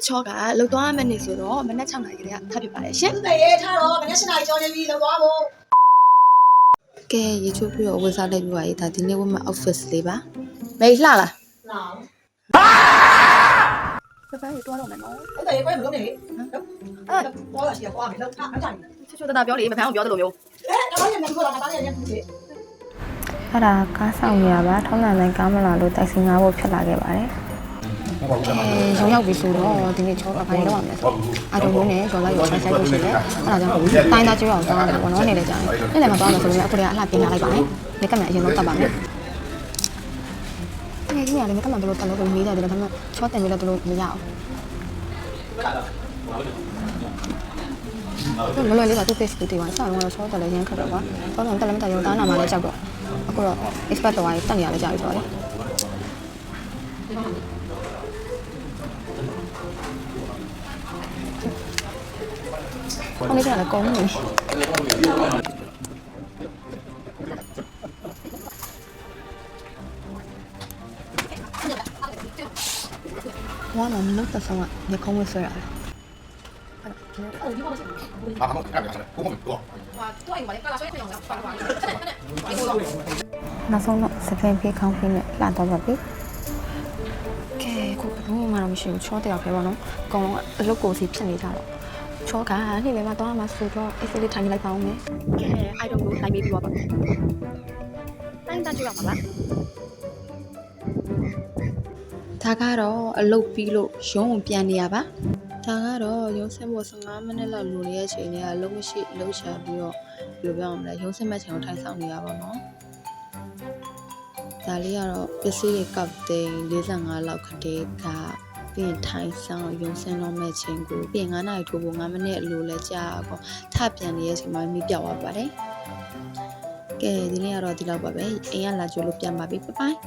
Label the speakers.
Speaker 1: ချောကလောက်သွားမယ်နေဆိုတော့မနက်6 နာရီကလေးကထပ်ဖြစ်ပါတယ်ရှင်
Speaker 2: သူ့ရဲ့ထားတော့မနေ့7 နာရီကျော်နေပြီလောက်သွားဖို့
Speaker 1: ကဲရေချိုးပြီးတော့ဝယ်စားလိုက်ပြီးပါရေးဒါဒီနေ့ဝယ်မှာ office လေးပါမေးလှလား
Speaker 2: လာ
Speaker 1: ပပရေတွားတော့မယ်နော်
Speaker 2: သူ့ရဲ့ကိုယ်မလုပ်နေလေအဲ့ဒါပေါ်လာရှိရပေါ်မယ်လောက်ထားအကြိုင်
Speaker 1: ချိုးချိုးတတာပြောလေမဖန်အောင်ပြောတယ်လို့မျိုး
Speaker 2: တော့ရမယ်သူကလာတာလည်းရမ်းသူလေ
Speaker 3: အဲ့ဒါကားဆောင်ရပါထုံးစံတိုင်းကားမလာလို့တိုက်စီငါဖို့ဖြစ်လာခဲ့ပါတယ်ရောရောက်ပြီဆိုတော့ဒီနေ့ချောဘာတွေလုပ်ရမလဲဆိုအာတုံလုံးနဲ့ရောလိုက်ရောဆိုင်ဆိုင်လို့ရှိတယ်အဲ့ဒါကြောင့်တိုင်းသားကျွေးအောင်တောင်းရတယ်ပေါ့နော်နေလေကြာရင်နေ့လည်းမတောင်းလို့ဆိုရင်အခုတည်းကအလှပြင်လာလိုက်ပါမယ်ဒီကမှအရင်ဆုံးတတ်ပါမယ်ဒီကြီးရတယ်ကမှတို့တက်လို့ကိုမေးတယ်ဒါပေမဲ့ချောတင်ပြီးတော့တို့မရအောင်မလွယ်လေးကသူ့ face ကိုတီးပါဆောင်းတော့ချောတက်လည်းရမ်းခက်တော့ပါဆောင်းတော့တက်လည်းမတက်ရုံတားနာမှလည်းကြောက်တော့အခုတော့ expert တော့တက်နေရလဲကြာပြီဆိုတော့我那天来公里。我能弄得上啊？你空会睡啊？နောက်ဆုံးတော့စပင်ဖေးခေါင်းဖေးနဲ့လာတော့ပါပြီ။ကဲကိုဘယ်မှမရှိဘူးချောတယောက်ပဲပေါ့နော်။အကုန်လုံးအလုပ်ကိုစီဖြစ်နေကြတော့ချောကနေ့လည်းမတော့မှဆိုတော့အေးစေးလေးထိုင်လိုက်ပါဦးမယ်။ကဲအိုင်တော့ကိုလိုက်မေးပြီးပါပါ။တိုင်းတကြည့်ရမှာလား။ဒါကတော့အလုပ်ပြီးလို့ရုံးကိုပြန်နေရပါ။ဒါကတော့ရုံးဆက်ဖို့15မိနစ်လောက်လိုနေတဲ့အချိန်လေးကအလုပ်မရှိအလုပ်ရှာပြီးတော့ဘယ်လိုပြောရမလဲရုံးဆက်မဲ့ချိန်ကိုထိုင်ဆောင်နေရပါတော့။ဒါလေးကတော့ပစ္စည်းတွေကပ်သိန်း45လောက်ခတဲ့ကပြီးရင်ထိုင်ဆောင်ရုံစင်းတော့မဲ့ချင်းကိုပြီးရင်9နာရီထိုးဖို့9မိနစ်အလိုလဲကြာတော့ထပြန်နေတဲ့အချိန်မှာမိပြောက်သွားပါတယ်။ကဲဒီနေ့ကတော့ဒီလောက်ပါပဲ။အိမ်ကလာကြိုးလို့ပြန်ပါပြီ။ဘိုင်ဘိုင်။